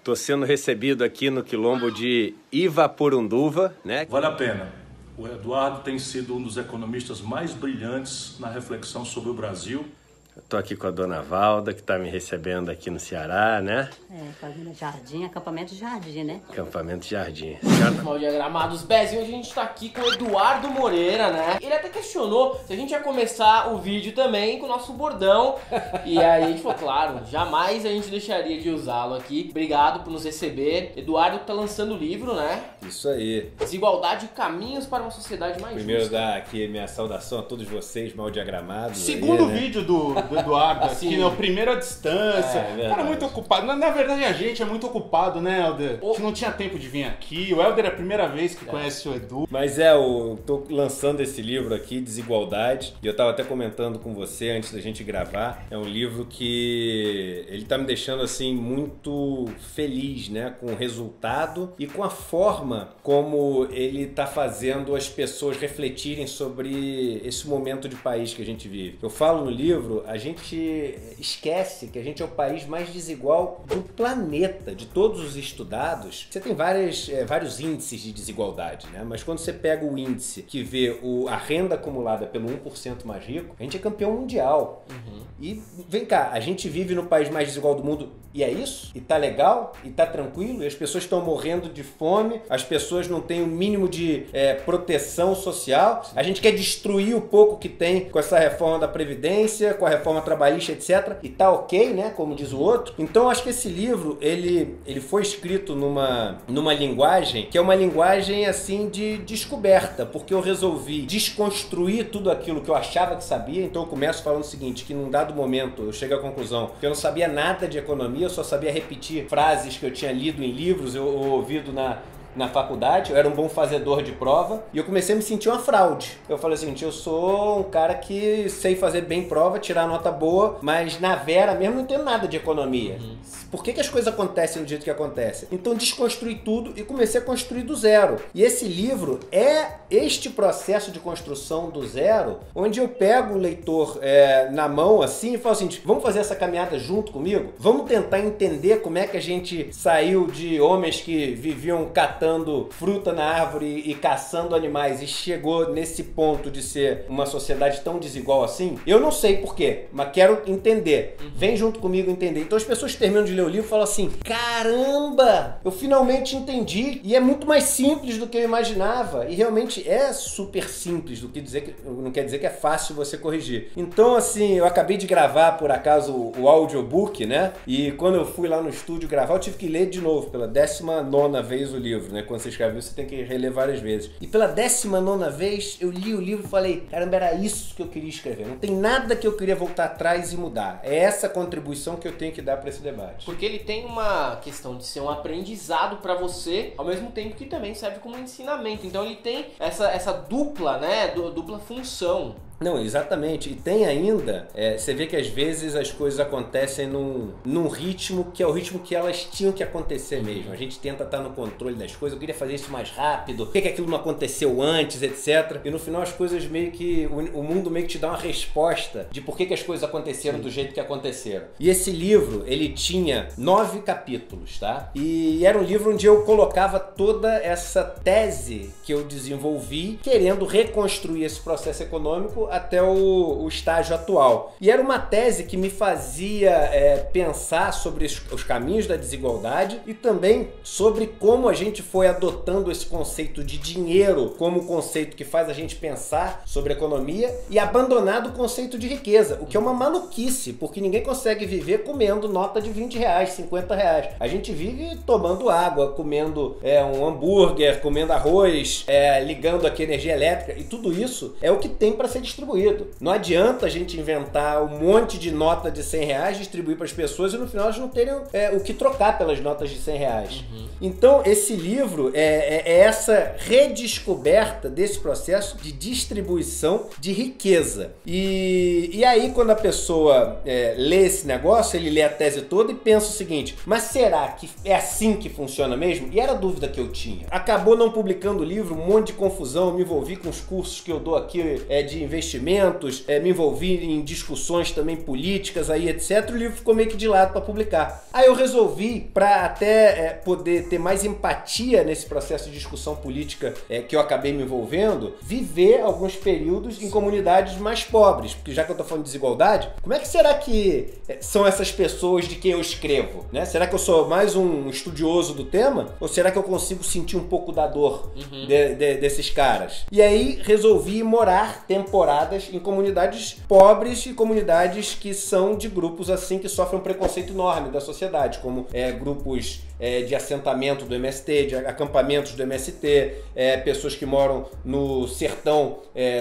Estou sendo recebido aqui no quilombo de Ivapurunduva, né? Vale a pena. O Eduardo tem sido um dos economistas mais brilhantes na reflexão sobre o Brasil. Estou aqui com a dona Valda, que está me recebendo aqui no Ceará, né? Fazenda Jardim, acampamento Jardim, né? Acampamento Jardim. Mal diagramados, Bez, e hoje a gente tá aqui com o Eduardo Moreira, né? Ele até questionou se a gente ia começar o vídeo também com o nosso bordão. E aí a gente falou, claro, jamais a gente deixaria de usá-lo aqui. Obrigado por nos receber. Eduardo tá lançando o livro, né? Isso aí. Desigualdade e caminhos para uma sociedade mais Primeiro justa. dar aqui minha saudação a todos vocês mal diagramados. Segundo aí, né? vídeo do Eduardo aqui, Sim. né? O primeiro à distância. Cara, muito ocupado. Na verdade, a gente é muito ocupado, né, Helder? A gente não tinha tempo de vir aqui. O Helder é a primeira vez que conhece o Edu. Mas eu tô lançando esse livro aqui, Desigualdade, e eu tava até comentando com você antes da gente gravar. É um livro que ele tá me deixando assim muito feliz, né, com o resultado e com a forma como ele tá fazendo as pessoas refletirem sobre esse momento de país que a gente vive. Eu falo no livro, a gente esquece que a gente é o país mais desigual do planeta, de todos os estudados. Você tem vários índices de desigualdade, né? Mas quando você pega o índice que vê a renda acumulada pelo 1% mais rico, a gente é campeão mundial. E vem cá, a gente vive no país mais desigual do mundo e é isso? E tá legal? E tá tranquilo? E as pessoas estão morrendo de fome, as pessoas não têm o mínimo de proteção social. A gente quer destruir o pouco que tem com essa reforma da Previdência, com a reforma trabalhista, etc. E tá ok, né? Como diz o outro. Então eu acho que esse livro, ele foi escrito numa linguagem que é uma linguagem assim de descoberta, porque eu resolvi desconstruir tudo aquilo que eu achava que sabia. Então eu começo falando o seguinte, que num dado momento eu chego à conclusão que eu não sabia nada de economia, eu só sabia repetir frases que eu tinha lido em livros ou ouvido na faculdade, eu era um bom fazedor de prova e eu comecei a me sentir uma fraude. Eu falei assim, eu sou um cara que sei fazer bem prova, tirar nota boa, mas na vera mesmo não tenho nada de economia. Por que as coisas acontecem do jeito que acontecem? Então desconstruí tudo e comecei a construir do zero. E esse livro é este processo de construção do zero, onde eu pego o leitor na mão assim e falo assim, vamos fazer essa caminhada junto comigo? Vamos tentar entender como é que a gente saiu de homens que viviam catando fruta na árvore e caçando animais e chegou nesse ponto de ser uma sociedade tão desigual assim? Eu não sei por quê, mas quero entender. Vem junto comigo entender. Então as pessoas terminam de ler o livro e falam assim, caramba, eu finalmente entendi e é muito mais simples do que eu imaginava. E realmente é super simples, não quer dizer que é fácil você corrigir. Então assim, eu acabei de gravar por acaso o audiobook, né? E quando eu fui lá no estúdio gravar, eu tive que ler de novo pela 19ª vez o livro, né? Quando você escreve, você tem que reler várias vezes. E pela 19ª vez, eu li o livro e falei, caramba, era isso que eu queria escrever. Não tem nada que eu queria voltar atrás e mudar. É essa contribuição que eu tenho que dar para esse debate. Porque ele tem uma questão de ser um aprendizado para você, ao mesmo tempo que também serve como ensinamento. Então ele tem essa dupla, né? Dupla função. Não, exatamente. E tem ainda, você vê que às vezes as coisas acontecem num ritmo que é o ritmo que elas tinham que acontecer mesmo. A gente tenta estar no controle das coisas, eu queria fazer isso mais rápido, por que aquilo não aconteceu antes, etc. E no final as coisas meio que, o mundo meio que te dá uma resposta de por que as coisas aconteceram do jeito que aconteceram. E esse livro, ele tinha 9 capítulos, tá? E era um livro onde eu colocava toda essa tese que eu desenvolvi, querendo reconstruir esse processo econômico até o estágio atual. E era uma tese que me fazia pensar sobre os caminhos da desigualdade e também sobre como a gente foi adotando esse conceito de dinheiro como conceito que faz a gente pensar sobre economia e abandonado o conceito de riqueza, o que é uma maluquice, porque ninguém consegue viver comendo nota de 20 reais, 50 reais. A gente vive tomando água, comendo um hambúrguer, comendo arroz, ligando aqui energia elétrica, e tudo isso é o que tem para ser distribuído. Não adianta a gente inventar um monte de nota de 100 reais, distribuir para as pessoas e no final elas não terem o que trocar pelas notas de 100 reais. Então esse livro é essa redescoberta desse processo de distribuição de riqueza. E aí quando a pessoa lê esse negócio, ele lê a tese toda e pensa o seguinte, mas será que é assim que funciona mesmo? E era a dúvida que eu tinha. Acabou não publicando o livro, um monte de confusão, eu me envolvi com os cursos que eu dou aqui de investimento investimentos, me envolvi em discussões também políticas, aí, etc. O livro ficou meio que de lado para publicar. Aí eu resolvi, para até poder ter mais empatia nesse processo de discussão política que eu acabei me envolvendo, viver alguns períodos em comunidades mais pobres. Porque já que eu tô falando de desigualdade, como é que será que são essas pessoas de quem eu escrevo, né? Será que eu sou mais um estudioso do tema? Ou será que eu consigo sentir um pouco da dor desses caras? E aí resolvi morar temporadas em comunidades pobres e comunidades que são de grupos assim que sofrem um preconceito enorme da sociedade, como grupos de assentamento do MST, de acampamentos do MST, pessoas que moram no sertão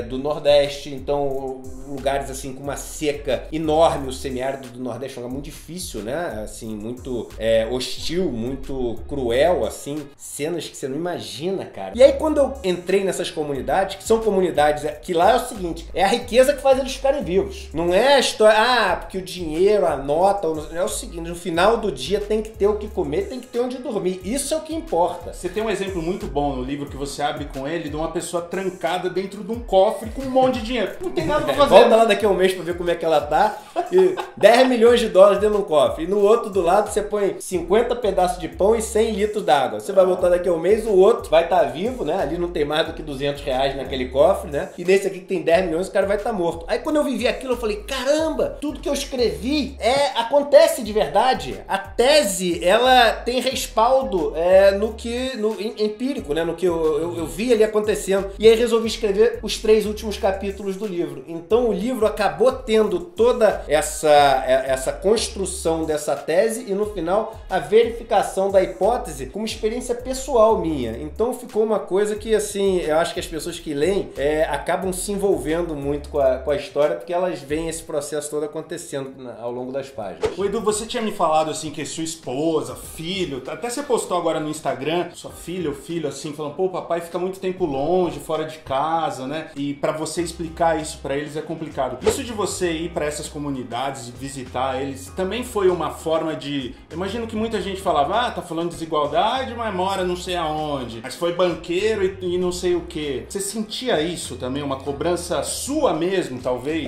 do Nordeste, então lugares assim com uma seca enorme. O semiárido do Nordeste é um lugar muito difícil, né? Assim, muito hostil, muito cruel, assim, cenas que você não imagina, cara. E aí quando eu entrei nessas comunidades, que são comunidades que lá é o seguinte, é a riqueza que faz eles ficarem vivos. Não é a história, porque o dinheiro, a nota, é o seguinte, no final do dia tem que ter o que comer, tem que ter onde dormir. Isso é o que importa. Você tem um exemplo muito bom no livro que você abre com ele de uma pessoa trancada dentro de um cofre com um monte de dinheiro. Não tem nada pra fazer. Volta lá daqui a um mês pra ver como é que ela tá. E 10 milhões de dólares dentro de um cofre. E no outro do lado você põe 50 pedaços de pão e 100 litros d'água. Você vai voltar daqui a um mês, o outro vai estar vivo, né? Ali não tem mais do que 200 reais naquele cofre, né? E nesse aqui que tem 10 milhões, o cara vai estar morto. Aí quando eu vivi aquilo, eu falei, caramba, tudo que eu escrevi acontece de verdade. A tese, ela tem respaldo no empírico, né? No que eu vi ali acontecendo. E aí resolvi escrever os 3 últimos capítulos do livro. Então o livro acabou tendo toda essa construção dessa tese e no final a verificação da hipótese como experiência pessoal minha. Então ficou uma coisa que, assim, eu acho que as pessoas que leem acabam se envolvendo muito com a história, porque elas veem esse processo todo acontecendo ao longo das páginas. O Edu, você tinha me falado assim que sua esposa, filho, até você postou agora no Instagram, sua filha ou filho assim, falando, pô, o papai fica muito tempo longe, fora de casa, né? E pra você explicar isso pra eles é complicado. Isso de você ir pra essas comunidades e visitar eles também foi uma forma de... Eu imagino que muita gente falava, tá falando de desigualdade, mas mora não sei aonde, mas foi banqueiro e não sei o quê. Você sentia isso também, uma cobrança sua mesmo, talvez?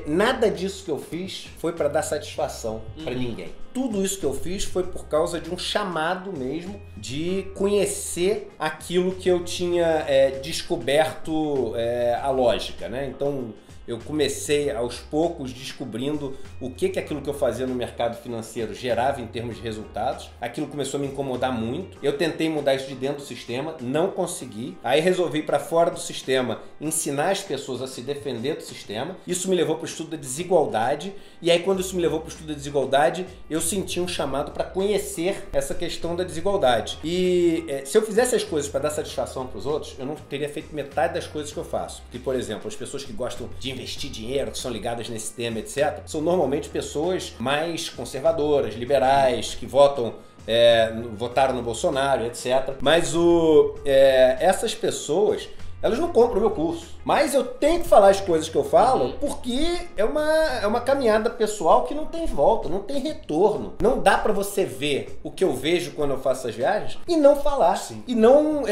Nada disso que eu fiz foi pra dar satisfação pra ninguém. Tudo isso que eu fiz foi por causa de um chamado mesmo de conhecer aquilo que eu tinha descoberto a lógica, né? Então eu comecei aos poucos descobrindo o que aquilo que eu fazia no mercado financeiro gerava em termos de resultados. Aquilo começou a me incomodar muito. Eu tentei mudar isso de dentro do sistema, não consegui. Aí resolvi ir para fora do sistema ensinar as pessoas a se defender do sistema. Isso me levou para o estudo da desigualdade. E aí quando isso me levou para o estudo da desigualdade, eu senti um chamado para conhecer essa questão da desigualdade. E se eu fizesse as coisas para dar satisfação para os outros, eu não teria feito metade das coisas que eu faço. Porque, por exemplo, as pessoas que gostam de investir dinheiro, que são ligadas nesse tema, etc., são normalmente pessoas mais conservadoras, liberais, que votaram no Bolsonaro, etc. Mas essas pessoas, elas não compram o meu curso. Mas eu tenho que falar as coisas que eu falo porque é uma caminhada pessoal que não tem volta, não tem retorno. Não dá pra você ver o que eu vejo quando eu faço essas viagens e não falar. Sim. E não,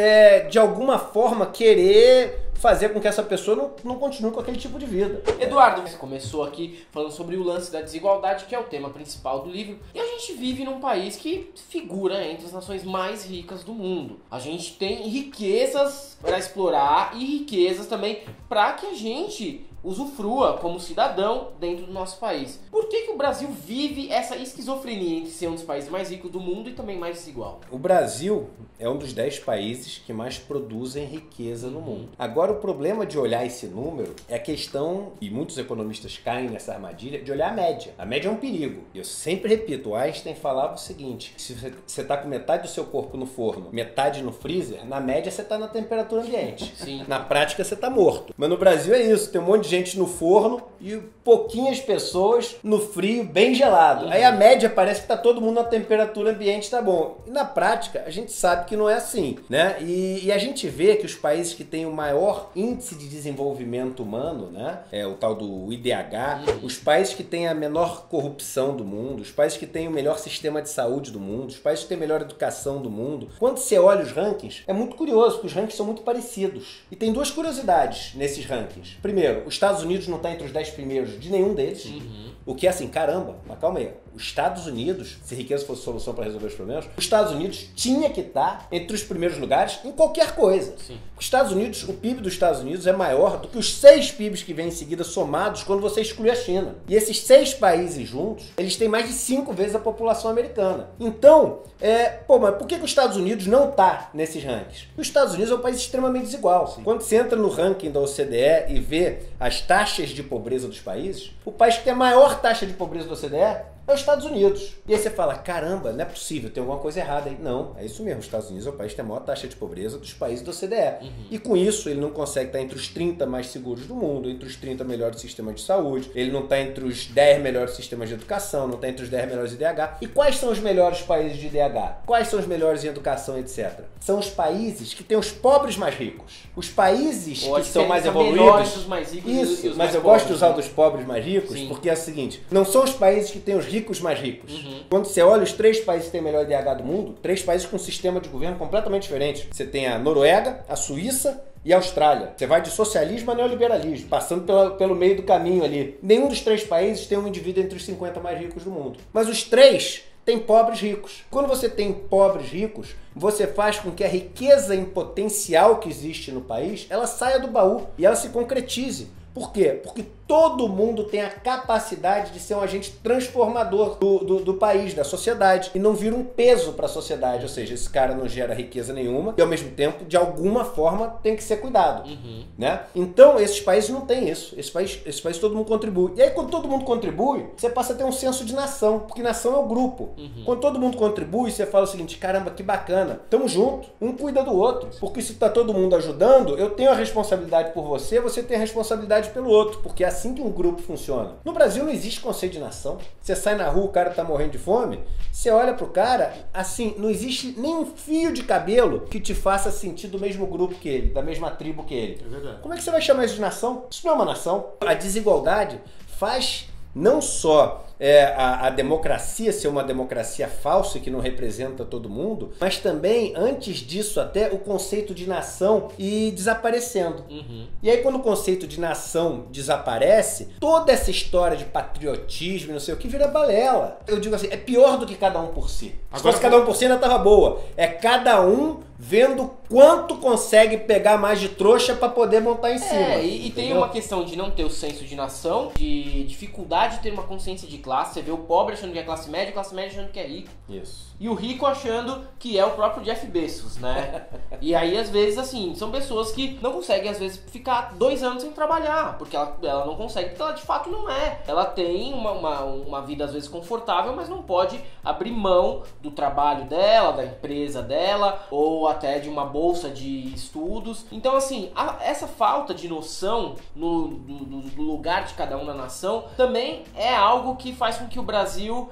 de alguma forma, querer fazer com que essa pessoa não continue com aquele tipo de vida. Eduardo, você começou aqui falando sobre o lance da desigualdade, que é o tema principal do livro. E a gente vive num país que figura entre as nações mais ricas do mundo. A gente tem riquezas para explorar e riquezas também para que a gente usufrua como cidadão dentro do nosso país. Por que o Brasil vive essa esquizofrenia entre ser um dos países mais ricos do mundo e também mais desigual? O Brasil é um dos 10 países que mais produzem riqueza no mundo. Agora, o problema de olhar esse número é a questão, e muitos economistas caem nessa armadilha, de olhar a média. A média é um perigo. Eu sempre repito, o Einstein falava o seguinte, se você está com metade do seu corpo no forno, metade no freezer, na média você está na temperatura ambiente. Sim. Na prática você está morto. Mas no Brasil é isso, tem um monte de gente no forno e pouquinhas pessoas no frio, bem gelado. Aí a média parece que tá todo mundo na temperatura ambiente, tá bom. E na prática, a gente sabe que não é assim, né? E a gente vê que os países que têm o maior índice de desenvolvimento humano, né? O tal do IDH, os países que têm a menor corrupção do mundo, os países que têm o melhor sistema de saúde do mundo, os países que têm a melhor educação do mundo. Quando você olha os rankings, é muito curioso, porque os rankings são muito parecidos. E tem duas curiosidades nesses rankings. Primeiro, os Estados Unidos não está entre os 10 primeiros de nenhum deles. O que é assim, caramba, mas calma aí. Os Estados Unidos, se riqueza fosse solução para resolver os problemas, os Estados Unidos tinha que estar entre os primeiros lugares em qualquer coisa. Os Estados Unidos, o PIB dos Estados Unidos é maior do que os 6 PIBs que vêm em seguida somados quando você exclui a China. E esses 6 países juntos, eles têm mais de 5 vezes a população americana. Então, mas por que os Estados Unidos não está nesses rankings? Os Estados Unidos é um país extremamente desigual. Quando você entra no ranking da OCDE e vê as taxas de pobreza dos países, o país que tem a maior taxa de pobreza da OCDE é os Estados Unidos. E aí você fala, caramba, não é possível, tem alguma coisa errada aí. Não, é isso mesmo. Os Estados Unidos é o país que tem a maior taxa de pobreza dos países da OCDE. E com isso, ele não consegue estar entre os 30 mais seguros do mundo, entre os 30 melhores sistemas de saúde, ele não está entre os 10 melhores sistemas de educação, não está entre os 10 melhores IDH. E quais são os melhores países de IDH? Quais são os melhores em educação, etc? São os países que têm os pobres mais ricos. Os países que são mais evoluídos... Dos mais ricos isso, e os mas mais eu pobres, gosto de usar dos pobres mais ricos, porque é o seguinte, não são os países que têm os ricos mais ricos. Quando você olha os 3 países que têm o melhor IDH do mundo, 3 países com um sistema de governo completamente diferente. Você tem a Noruega, a Suíça e a Austrália. Você vai de socialismo a neoliberalismo, passando pelo meio do caminho ali. Nenhum dos 3 países tem um indivíduo entre os 50 mais ricos do mundo. Mas os 3 têm pobres ricos. Quando você tem pobres ricos, você faz com que a riqueza em potencial que existe no país, ela saia do baú e ela se concretize. Por quê? Porque todo mundo tem a capacidade de ser um agente transformador do país, da sociedade, e não vira um peso para a sociedade. Ou seja, esse cara não gera riqueza nenhuma e, ao mesmo tempo, de alguma forma, tem que ser cuidado. Né? Então, esses países não têm isso. Esse país todo mundo contribui. E aí, quando todo mundo contribui, você passa a ter um senso de nação, porque nação é o grupo. Quando todo mundo contribui, você fala o seguinte, caramba, que bacana, tamo junto, um cuida do outro. Porque se tá todo mundo ajudando, eu tenho a responsabilidade por você, você tem a responsabilidade pelo outro, porque é assim que um grupo funciona. No Brasil não existe conceito de nação. Você sai na rua, o cara tá morrendo de fome, você olha pro cara, assim, não existe nem um fio de cabelo que te faça sentir do mesmo grupo que ele, da mesma tribo que ele. É verdade. Como é que você vai chamar isso de nação? Isso não é uma nação. A desigualdade faz não só a democracia ser uma democracia falsa que não representa todo mundo, mas também, antes disso até, o conceito de nação ir desaparecendo. E aí quando o conceito de nação desaparece, toda essa história de patriotismo, não sei o que, vira balela. Eu digo assim, é pior do que cada um por si. Se fosse cada um por si ainda tava boa. É cada um vendo quanto consegue pegar mais de trouxa para poder montar em cima. E tem uma questão de não ter o senso de nação, de dificuldade de ter uma consciência de classe. Você vê o pobre achando que é classe média achando que é rico. Isso. E o rico achando que é o próprio Jeff Bezos, né? E aí, às vezes, assim, são pessoas que não conseguem, às vezes, ficar 2 anos sem trabalhar, porque ela não consegue, porque ela de fato não é. Ela tem uma vida, às vezes, confortável, mas não pode abrir mão do trabalho dela, da empresa dela, ou até de uma bolsa de estudos. Então, assim, essa falta de noção do lugar de cada um na nação também é algo que faz com que o Brasil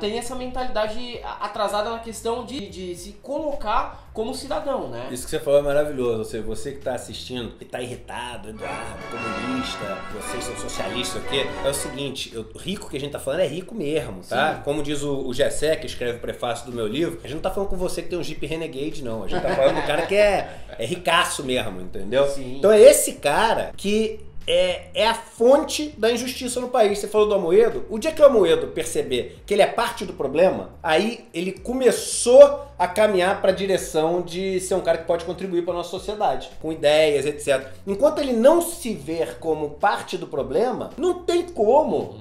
tenha essa mentalidade atrasada na questão de se colocar como cidadão, né? Isso que você falou é maravilhoso. Ou seja, você que está assistindo e está irritado, Eduardo, comunista, vocês são socialistas aqui. É o seguinte, o rico que a gente tá falando é rico mesmo, tá? Sim. Como diz o Gessé, que escreve o prefácio do meu livro, a gente não tá falando com você que tem um Jeep Renegade, não. A gente tá falando do cara que é ricaço mesmo, entendeu? Sim. Então é esse cara que é a fonte da injustiça no país. Você falou do Amoedo. O dia que o Amoedo perceber que ele é parte do problema, aí ele começou a caminhar para a direção de ser um cara que pode contribuir para a nossa sociedade, com ideias, etc. Enquanto ele não se ver como parte do problema, não tem como,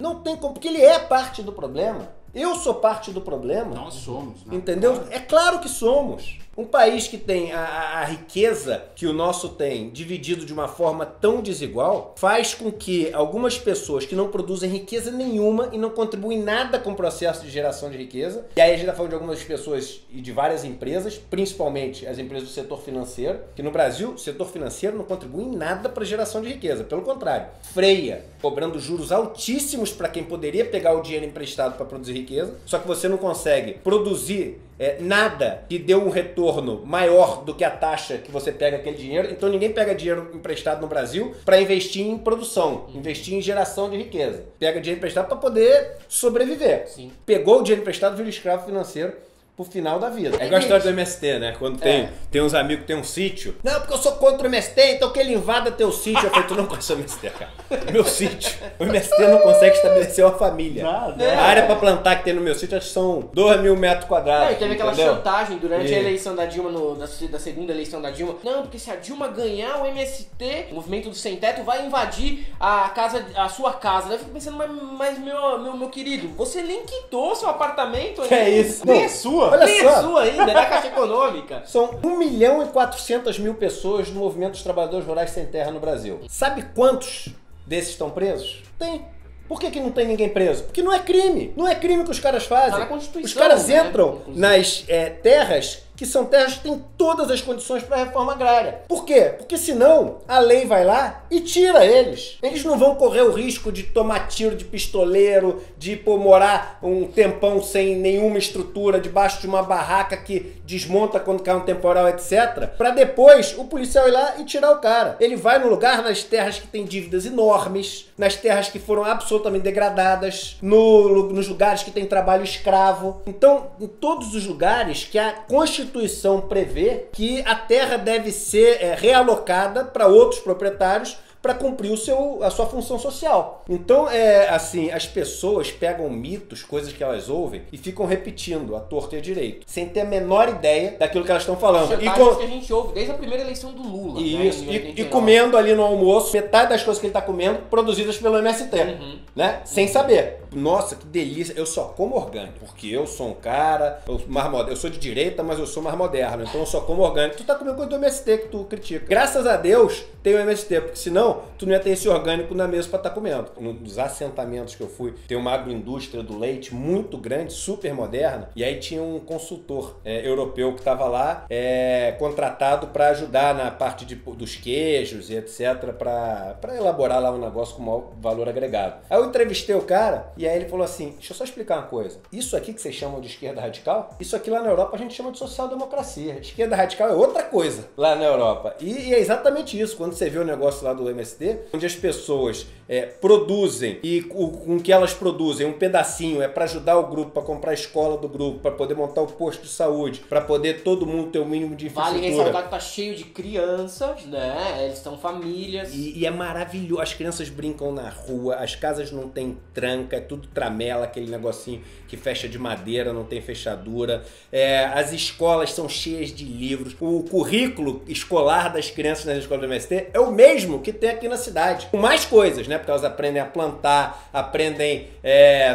porque ele é parte do problema. Eu sou parte do problema. Nós somos, né? Entendeu? É claro que somos. Um país que tem a riqueza que o nosso tem, dividido de uma forma tão desigual, faz com que algumas pessoas que não produzem riqueza nenhuma e não contribuem nada com o processo de geração de riqueza, e aí a gente está falando de algumas pessoas e de várias empresas, principalmente as empresas do setor financeiro, que no Brasil o setor financeiro não contribui em nada para a geração de riqueza, pelo contrário, freia, cobrando juros altíssimos para quem poderia pegar o dinheiro emprestado para produzir riqueza, só que você não consegue produzir nada que dê um retorno maior do que a taxa que você pega aquele dinheiro. Então ninguém pega dinheiro emprestado no Brasil para investir em produção, investir em geração de riqueza. Pega dinheiro emprestado para poder sobreviver. Sim. Pegou o dinheiro emprestado, vira escravo financeiro pro final da vida. É igual a história do MST, né? Quando tem uns amigos que tem um sítio. Não, porque eu sou contra o MST, então que ele invada teu sítio. Eu falei, tu não conhece o MST, cara. Meu sítio. O MST não consegue estabelecer uma família. Nada. A área pra plantar que tem no meu sítio acho que são 2.000 metros quadrados. E teve aquela entendeu? chantagem durante E- a eleição da Dilma, da segunda eleição da Dilma. Não, porque se a Dilma ganhar o MST, o movimento do sem teto, vai invadir a sua casa. Daí eu fico pensando, mas meu querido, você nem quitou seu apartamento ainda. Que é isso? Nem Não, é sua. Olha Nem só. é sua ainda, é da Caixa Econômica. São 1.400.000 pessoas no movimento dos trabalhadores rurais sem terra no Brasil. Sabe quantos desses estão presos? Tem. Por que não tem ninguém preso? Porque não é crime. Não é crime que os caras fazem. Tá na Constituição, Os caras né? entram nas terras que são terras que têm todas as condições para a reforma agrária. Por quê? Porque senão a lei vai lá e tira eles. Eles não vão correr o risco de tomar tiro de pistoleiro, de morar um tempão sem nenhuma estrutura, debaixo de uma barraca que desmonta quando cai um temporal, etc. Para depois o policial ir lá e tirar o cara. Ele vai no lugar, nas terras que têm dívidas enormes, nas terras que foram absolutamente degradadas, nos lugares que tem trabalho escravo. Então, em todos os lugares que a Constituição prevê que a terra deve ser realocada para outros proprietários para cumprir a sua função social. Então, assim, as pessoas pegam mitos, coisas que elas ouvem e ficam repetindo à torta e à direito, sem ter a menor ideia daquilo que elas estão falando. Chantagens que a gente ouve desde a primeira eleição do Lula. Isso, né, em e 89. comendo ali no almoço metade das coisas que ele tá comendo produzidas pelo MST, né? Sem saber. Nossa, que delícia, eu só como orgânico, porque eu sou um cara, eu sou de direita, mas eu sou mais moderno, então eu só como orgânico. Tu tá comendo coisa do MST que tu critica. Graças a Deus tem o MST, porque senão tu não ia ter esse orgânico na mesa pra estar comendo. Nos assentamentos que eu fui, tem uma agroindústria do leite muito grande, super moderna, e aí tinha um consultor europeu que tava lá, contratado para ajudar na parte dos queijos e etc, para elaborar lá um negócio com maior valor agregado. Aí eu entrevistei o cara, e aí ele falou assim, deixa eu só explicar uma coisa, isso aqui que vocês chamam de esquerda radical, isso aqui lá na Europa a gente chama de social-democracia. Esquerda radical é outra coisa lá na Europa. E é exatamente isso, quando você vê o negócio lá do MST, onde as pessoas produzem e com o que elas produzem, um pedacinho é para ajudar o grupo, para comprar a escola do grupo, para poder montar o posto de saúde, para poder todo mundo ter o mínimo de infraestrutura. Vale ressaltar que tá cheio de crianças, né? Eles são famílias. E é maravilhoso. As crianças brincam na rua, as casas não tem tranca, é tudo tramela, aquele negocinho que fecha de madeira, não tem fechadura. As escolas são cheias de livros. O currículo escolar das crianças nas escolas do MST é o mesmo que tem aqui na cidade. Com mais coisas, né? Porque elas aprendem a plantar, aprendem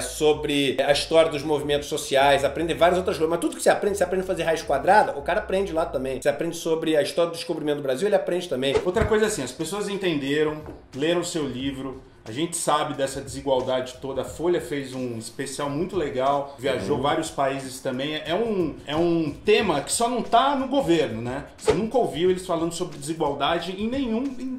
sobre a história dos movimentos sociais, aprendem várias outras coisas. Mas tudo que você aprende a fazer raiz quadrada, o cara aprende lá também. Você aprende sobre a história do descobrimento do Brasil, ele aprende também. Outra coisa assim, as pessoas entenderam, leram o seu livro, a gente sabe dessa desigualdade toda. A Folha fez um especial muito legal, viajou vários países também. É um tema que só não tá no governo, né? Você nunca ouviu eles falando sobre desigualdade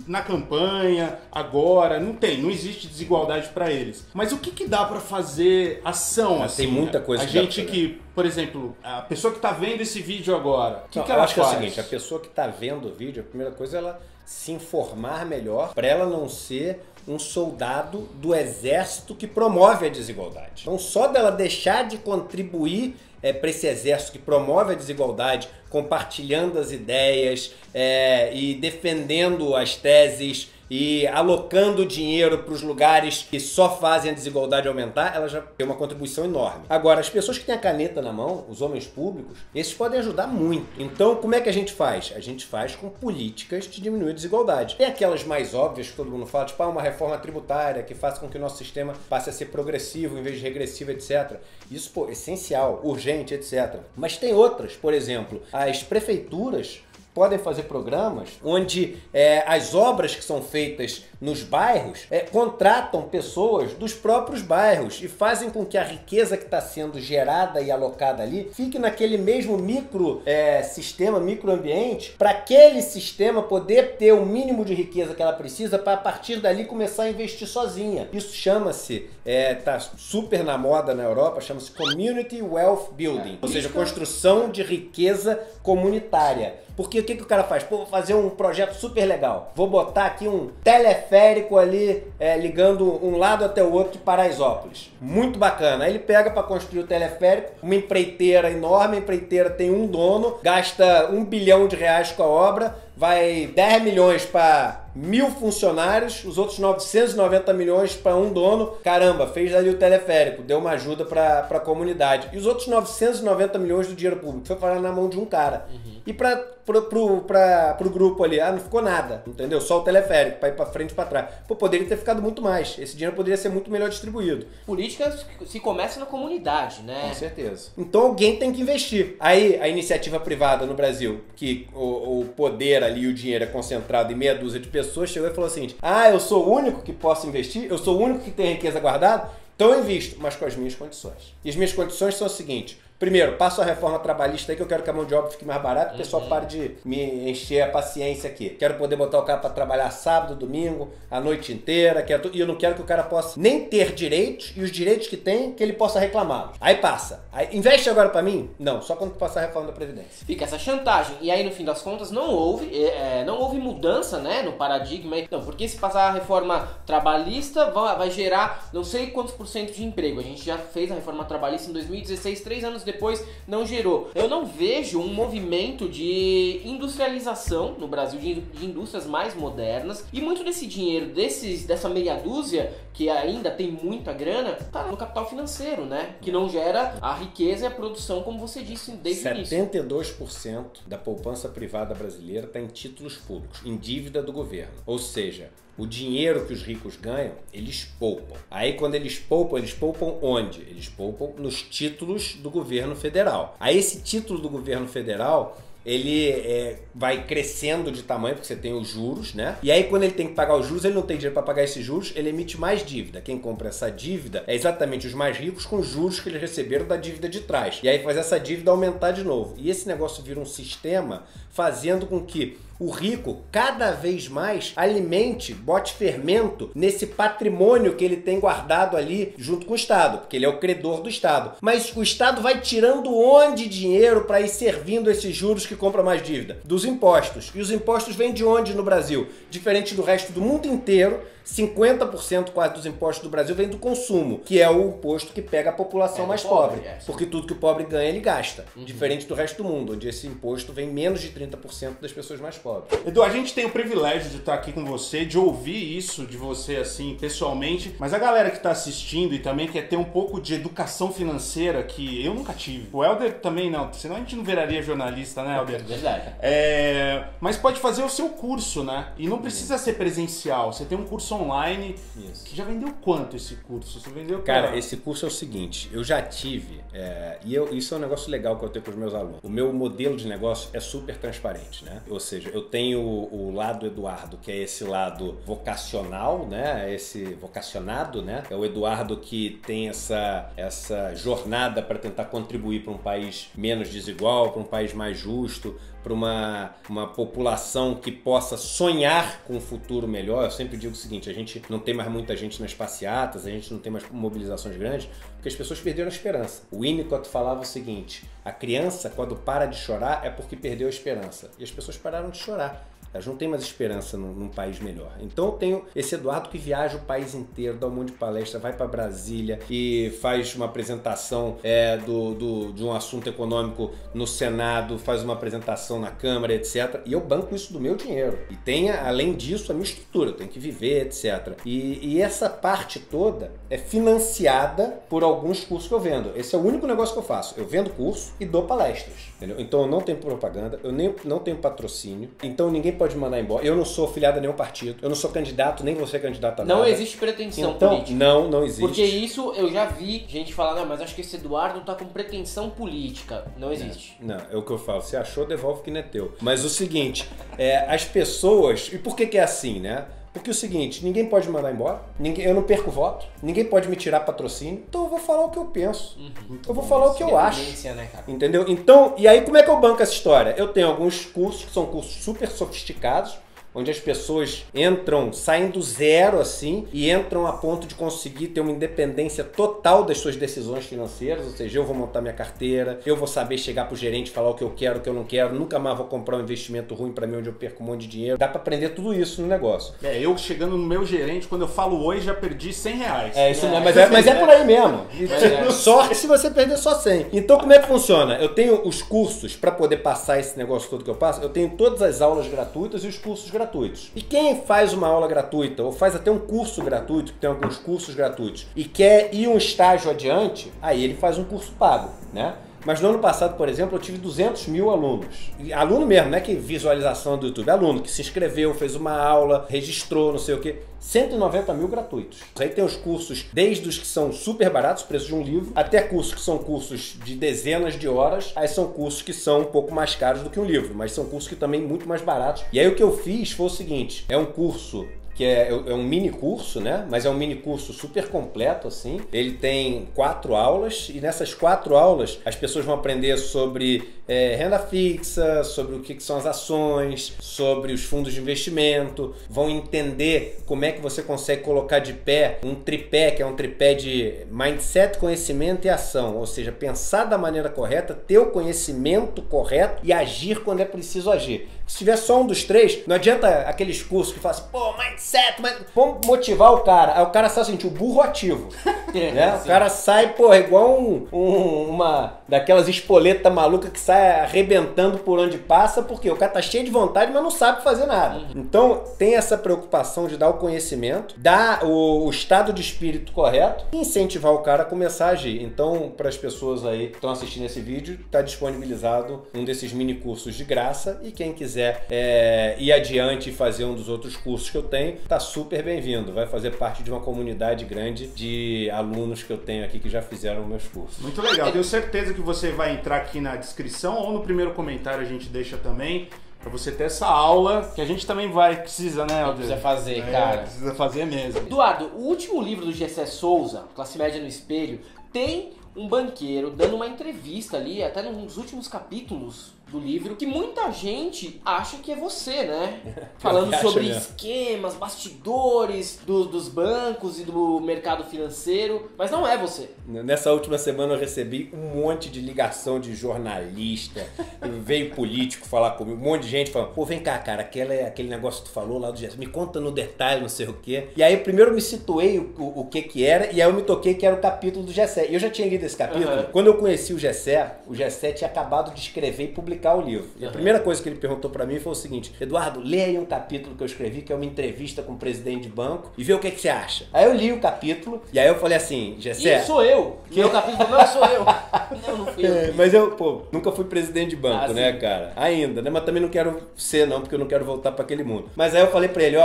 na campanha, agora, não existe desigualdade para eles. Mas o que dá para fazer ação assim? Tem muita coisa a que gente dá pra que, por exemplo, a pessoa que tá vendo esse vídeo agora, o que Eu ela acho que faz? é o seguinte, a pessoa que tá vendo o vídeo, a primeira coisa é ela se informar melhor para ela não ser um soldado do exército que promove a desigualdade. Então, só dela deixar de contribuir para esse exército que promove a desigualdade, compartilhando as ideias e defendendo as teses e alocando dinheiro para os lugares que só fazem a desigualdade aumentar, ela já tem uma contribuição enorme. Agora, as pessoas que têm a caneta na mão, os homens públicos, esses podem ajudar muito. Então, como é que a gente faz? A gente faz com políticas de diminuir a desigualdade. Tem aquelas mais óbvias que todo mundo fala, tipo uma reforma tributária que faça com que o nosso sistema passe a ser progressivo em vez de regressivo, etc. Isso, pô, essencial, urgente, etc. Mas tem outras, por exemplo, as prefeituras podem fazer programas onde as obras que são feitas nos bairros contratam pessoas dos próprios bairros e fazem com que a riqueza que está sendo gerada e alocada ali fique naquele mesmo sistema, microambiente, para aquele sistema poder ter o mínimo de riqueza que ela precisa para a partir dali começar a investir sozinha. Isso chama-se, tá super na moda na Europa, chama-se Community Wealth Building, ou seja, construção de riqueza comunitária. Porque o que o cara faz? Pô, vou fazer um projeto super legal. Vou botar aqui um telefone teleférico ali, ligando um lado até o outro de Paraisópolis. Muito bacana. Aí ele pega para construir o teleférico, uma empreiteira enorme, a empreiteira tem um dono, gasta R$1 bilhão com a obra, vai 10 milhões para 1.000 funcionários, os outros 990 milhões para um dono. Caramba, fez ali o teleférico, deu uma ajuda para a comunidade. E os outros 990 milhões do dinheiro público foi parar na mão de um cara. E pro grupo ali, não ficou nada, entendeu? Só o teleférico, para ir para frente e para trás. Pô, poderia ter ficado muito mais. Esse dinheiro poderia ser muito melhor distribuído. Política se começa na comunidade, né? Com certeza. Então alguém tem que investir. Aí a iniciativa privada no Brasil, que o poder ali e o dinheiro é concentrado em meia dúzia de pessoas, chegou e falou o seguinte: eu sou o único que posso investir? Eu sou o único que tem riqueza guardada? Então eu invisto, mas com as minhas condições. E as minhas condições são as seguintes: primeiro, passo a reforma trabalhista aí, que eu quero que a mão de obra fique mais barata, o pessoal pare de me encher a paciência aqui. Quero poder botar o cara para trabalhar sábado, domingo, a noite inteira, e eu não quero que o cara possa nem ter direitos, e os direitos que tem, que ele possa reclamá-los. Aí passa. Aí, investe agora para mim? Não, só quando passar a reforma da Previdência. Fica essa chantagem. E aí, no fim das contas, não houve mudança, né, no paradigma. Não, porque se passar a reforma trabalhista, vai gerar não sei quantos por cento de emprego. A gente já fez a reforma trabalhista em 2016, 3 anos depois não gerou. Eu não vejo um movimento de industrialização no Brasil, de indústrias mais modernas, e muito desse dinheiro, dessa meia dúzia, que ainda tem muita grana, tá no capital financeiro, né? Que não gera a riqueza e a produção, como você disse desde o início. 72% da poupança privada brasileira está em títulos públicos, em dívida do governo. Ou seja, o dinheiro que os ricos ganham, eles poupam. Aí quando eles poupam onde? Eles poupam nos títulos do governo federal. Aí esse título do governo federal, ele vai crescendo de tamanho, porque você tem os juros, né? E aí quando ele tem que pagar os juros, ele não tem dinheiro para pagar esses juros, ele emite mais dívida. Quem compra essa dívida é exatamente os mais ricos com os juros que eles receberam da dívida de trás. E aí faz essa dívida aumentar de novo. E esse negócio vira um sistema fazendo com que o rico cada vez mais bote fermento nesse patrimônio que ele tem guardado ali junto com o Estado, porque ele é o credor do Estado. Mas o Estado vai tirando onde dinheiro para ir servindo esses juros que compra mais dívida? Dos impostos. E os impostos vêm de onde no Brasil? Diferente do resto do mundo inteiro, 50% quase dos impostos do Brasil vem do consumo, que é o imposto que pega a população mais pobre. Porque tudo que o pobre ganha, ele gasta. Diferente do resto do mundo, onde esse imposto vem menos de 30% das pessoas mais pobres. Edu, a gente tem o privilégio de estar aqui com você, de ouvir isso de você assim, pessoalmente, mas a galera que está assistindo e também quer ter um pouco de educação financeira, que eu nunca tive. O Helder também não, senão a gente não viraria jornalista, né, Helder? Verdade. Mas pode fazer o seu curso, né? E não precisa ser presencial. Você tem um curso online. Isso. Que já vendeu quanto esse curso? Você vendeu Cara, esse curso é o seguinte, eu já tive, isso é um negócio legal que eu tenho com os meus alunos. O meu modelo de negócio é super transparente, né? Ou seja, eu tenho o lado Eduardo, que é esse lado vocacional, né? Esse vocacionado, né? É o Eduardo que tem essa jornada para tentar contribuir para um país menos desigual, para um país mais justo, para uma população que possa sonhar com um futuro melhor. Eu sempre digo o seguinte, a gente não tem mais muita gente nas passeatas, a gente não tem mais mobilizações grandes, porque as pessoas perderam a esperança. O Winnicott falava o seguinte: a criança, quando para de chorar, é porque perdeu a esperança. E as pessoas pararam de chorar. Elas não têm mais esperança num país melhor. Então eu tenho esse Eduardo que viaja o país inteiro, dá um monte de palestra, vai para Brasília e faz uma apresentação de um assunto econômico no Senado, faz uma apresentação na Câmara, etc. E eu banco isso do meu dinheiro. E tem, além disso, a minha estrutura, eu tenho que viver, etc. E essa parte toda é financiada por alguns cursos que eu vendo. Esse é o único negócio que eu faço. Eu vendo curso e dou palestras. Entendeu? Então eu não tenho propaganda, eu não tenho patrocínio, então ninguém pode mandar embora. Eu não sou afiliado a nenhum partido, eu não sou candidato, nem você é candidato a nada. Não existe pretensão política. Não existe. Porque isso eu já vi gente falar, não, mas acho que esse Eduardo tá com pretensão política. Não existe. Não, é o que eu falo. Se achou, devolve que não é teu. Mas o seguinte, as pessoas... E por que é assim, né? Porque é o seguinte, ninguém pode me mandar embora, eu não perco voto, ninguém pode me tirar patrocínio, então eu vou falar o que eu penso, eu vou falar o que eu acho, né, cara? Entendeu? Então, e aí como é que eu banco essa história? Eu tenho alguns cursos que são cursos super sofisticados, onde as pessoas entram, saem do zero assim e entram a ponto de conseguir ter uma independência total das suas decisões financeiras, ou seja, eu vou montar minha carteira, eu vou saber chegar pro gerente e falar o que eu quero, o que eu não quero, nunca mais vou comprar um investimento ruim para mim onde eu perco um monte de dinheiro. Dá para aprender tudo isso no negócio. Eu chegando no meu gerente, quando eu falo oi, já perdi R$100. É isso mesmo, mas é por aí mesmo. Sorte se você perder só 100. Então como é que funciona? Eu tenho os cursos para poder passar esse negócio todo que eu passo, eu tenho todas as aulas gratuitas e os cursos gratuitos. E quem faz uma aula gratuita ou faz até um curso gratuito, que tem alguns cursos gratuitos, e quer ir um estágio adiante, aí ele faz um curso pago, né? Mas no ano passado, por exemplo, eu tive 200 mil alunos. E aluno mesmo, não é que visualização do YouTube. Aluno que se inscreveu, fez uma aula, registrou, não sei o quê. 190 mil gratuitos. Aí tem os cursos, desde os que são super baratos, preço de um livro, até cursos que são cursos de dezenas de horas. Aí são cursos que são um pouco mais caros do que um livro, mas são cursos que também muito mais baratos. E aí o que eu fiz foi o seguinte, é um curso que é um mini curso, né? Mas é um mini curso super completo, assim. Ele tem 4 aulas e nessas 4 aulas as pessoas vão aprender sobre renda fixa, sobre o que são as ações, sobre os fundos de investimento, vão entender como é que você consegue colocar de pé um tripé, que é um tripé de mindset, conhecimento e ação, ou seja, pensar da maneira correta, ter o conhecimento correto e agir quando é preciso agir. Se tiver só um dos 3, não adianta aqueles cursos que falam assim, pô, mindset, vamos motivar o cara. Aí o cara sai assim, o burro ativo. Né? O cara sai, pô, igual uma daquelas espoletas malucas que sai arrebentando por onde passa, porque o cara tá cheio de vontade, mas não sabe fazer nada. Então, tem essa preocupação de dar o conhecimento, dar o estado de espírito correto e incentivar o cara a começar a agir. Então, para as pessoas aí que estão assistindo esse vídeo, tá disponibilizado um desses mini cursos de graça e quem quiser ir adiante e fazer um dos outros cursos que eu tenho, tá super bem-vindo. Vai fazer parte de uma comunidade grande de alunos que eu tenho aqui que já fizeram meus cursos. Muito legal. Tenho certeza que você vai entrar aqui na descrição ou no primeiro comentário a gente deixa também pra você ter essa aula que a gente também precisa, né, Alder? Precisa fazer, cara. Precisa fazer mesmo. Eduardo, o último livro do Gessé Souza, Classe Média no Espelho, tem um banqueiro dando uma entrevista ali, até nos últimos capítulos do livro, que muita gente acha que é você, né? Falando sobre esquemas, bastidores dos bancos e do mercado financeiro, mas não é você. Nessa última semana eu recebi um monte de ligação de jornalista, veio político falar comigo, um monte de gente falando, pô, vem cá, cara, aquele negócio que tu falou lá do Gessé, me conta no detalhe, não sei o quê. E aí primeiro eu me situei o que era, e aí eu me toquei que era o capítulo do Gessé. E eu já tinha lido esse capítulo. Quando eu conheci o Gessé tinha acabado de escrever e publicar o livro. E a primeira coisa que ele perguntou pra mim foi o seguinte, Eduardo, lê aí um capítulo que eu escrevi, que é uma entrevista com o presidente de banco, e vê o que você acha. Aí eu li o capítulo, e aí eu falei assim, Gessé... E sou eu. Meu capítulo não sou eu. Não fui eu. Mas eu, pô, nunca fui presidente de banco, né, cara? Ainda, né? Mas também não quero ser, não, porque eu não quero voltar pra aquele mundo. Mas aí eu falei pra ele,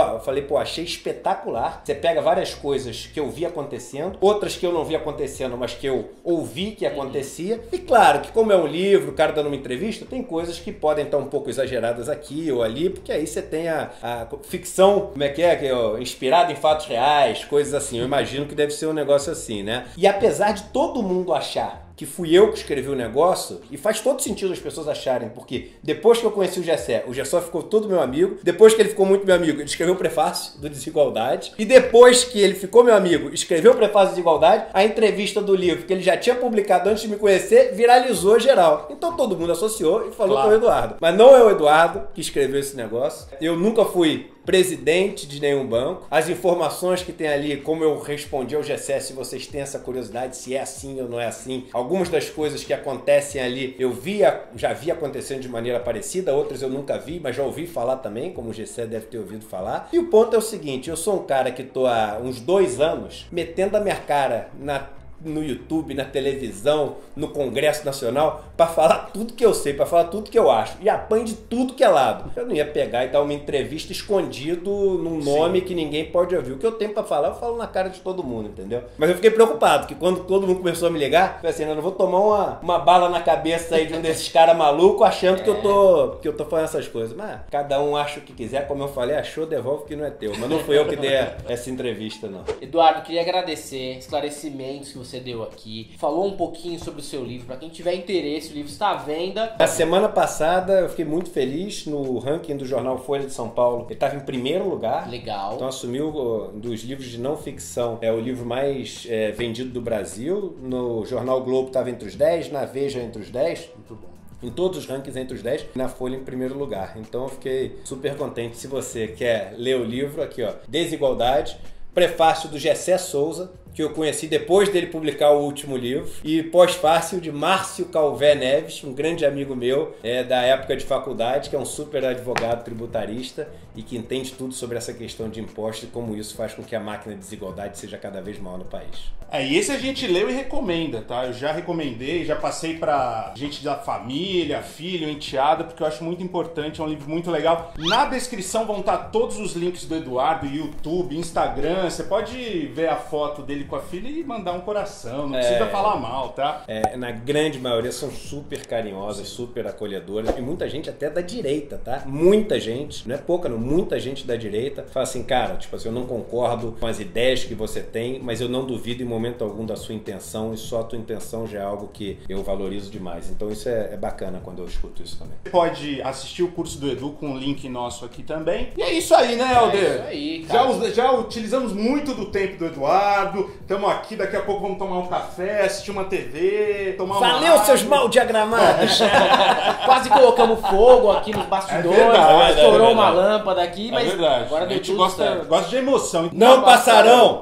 pô, achei espetacular. Você pega várias coisas que eu vi acontecendo, outras que eu não vi acontecendo, mas que eu ouvi que acontecia. E claro, que como é um livro, o cara dando uma entrevista, tem coisas que podem estar um pouco exageradas aqui ou ali, porque aí você tem a ficção, como é que é, inspirada em fatos reais, coisas assim. Eu imagino que deve ser um negócio assim, né? E apesar de todo mundo achar que fui eu que escrevi o negócio, e faz todo sentido as pessoas acharem, porque depois que eu conheci o Gessé ficou todo meu amigo, depois que ele ficou muito meu amigo, ele escreveu o prefácio do Desigualdade, e depois que ele ficou meu amigo, escreveu o prefácio do Desigualdade, a entrevista do livro que ele já tinha publicado antes de me conhecer, viralizou geral. Então todo mundo associou e falou com o Eduardo. Mas não é o Eduardo que escreveu esse negócio. Eu nunca fui presidente de nenhum banco. As informações que tem ali, como eu respondi ao Gessé, se vocês têm essa curiosidade, se é assim ou não é assim. Algumas das coisas que acontecem ali, eu já vi acontecendo de maneira parecida, outras eu nunca vi, mas já ouvi falar também, como o Gessé deve ter ouvido falar. E o ponto é o seguinte, eu sou um cara que tô há uns 2 anos metendo a minha cara no YouTube, na televisão, no Congresso Nacional, para falar tudo que eu sei, para falar tudo que eu acho. E apanho de tudo que é lado. Eu não ia pegar e dar uma entrevista escondido num nome que ninguém pode ouvir. O que eu tenho para falar, eu falo na cara de todo mundo, entendeu? Mas eu fiquei preocupado, que quando todo mundo começou a me ligar, eu falei assim, eu não vou tomar uma bala na cabeça aí de um desses caras malucos achando que eu tô falando essas coisas. Mas cada um acha o que quiser, como eu falei, achou, devolve que não é teu. Mas não fui eu que dei essa entrevista, não. Eduardo, queria agradecer esclarecimentos que você você deu aqui, falou um pouquinho sobre o seu livro. Pra quem tiver interesse, o livro está à venda. A semana passada eu fiquei muito feliz no ranking do jornal Folha de São Paulo. Ele estava em primeiro lugar. Legal. Então assumiu dos livros de não ficção o livro mais vendido do Brasil. No jornal Globo estava entre os 10, na Veja entre os 10. Muito bom. Em todos os rankings entre os 10, na Folha em primeiro lugar. Então eu fiquei super contente. Se você quer ler o livro, aqui ó, Desigualdade, prefácio do Gessé Souza, que eu conheci depois dele publicar o último livro, e pós-fácil de Márcio Calvé Neves, um grande amigo meu da época de faculdade, que é um super advogado tributarista e que entende tudo sobre essa questão de impostos e como isso faz com que a máquina de desigualdade seja cada vez maior no país. E esse a gente leu e recomenda, tá? Eu já recomendei, já passei pra gente da família, filho, enteada, porque eu acho muito importante, é um livro muito legal. Na descrição vão estar todos os links do Eduardo, YouTube, Instagram, você pode ver a foto dele com a filha e mandar um coração, não precisa falar mal, tá? Na grande maioria são super carinhosas, super acolhedoras, e muita gente até da direita, tá? Muita gente, não é pouca não, muita gente da direita fala assim, cara, tipo assim, eu não concordo com as ideias que você tem, mas eu não duvido em momento algum da sua intenção, e só a tua intenção já é algo que eu valorizo demais. Então isso é bacana quando eu escuto isso também. Você pode assistir o curso do Edu com o link nosso aqui também. E é isso aí, né, Helder? É isso aí, cara. Já utilizamos muito do tempo do Eduardo, estamos aqui, daqui a pouco vamos tomar um café, assistir uma TV, tomar uma Valeu, água. seus mal diagramados! Quase colocamos fogo aqui nos bastidores, verdade, estourou é uma verdade. lâmpada aqui, mas É verdade. agora A deu gente tudo gosta certo. de emoção. Não passarão!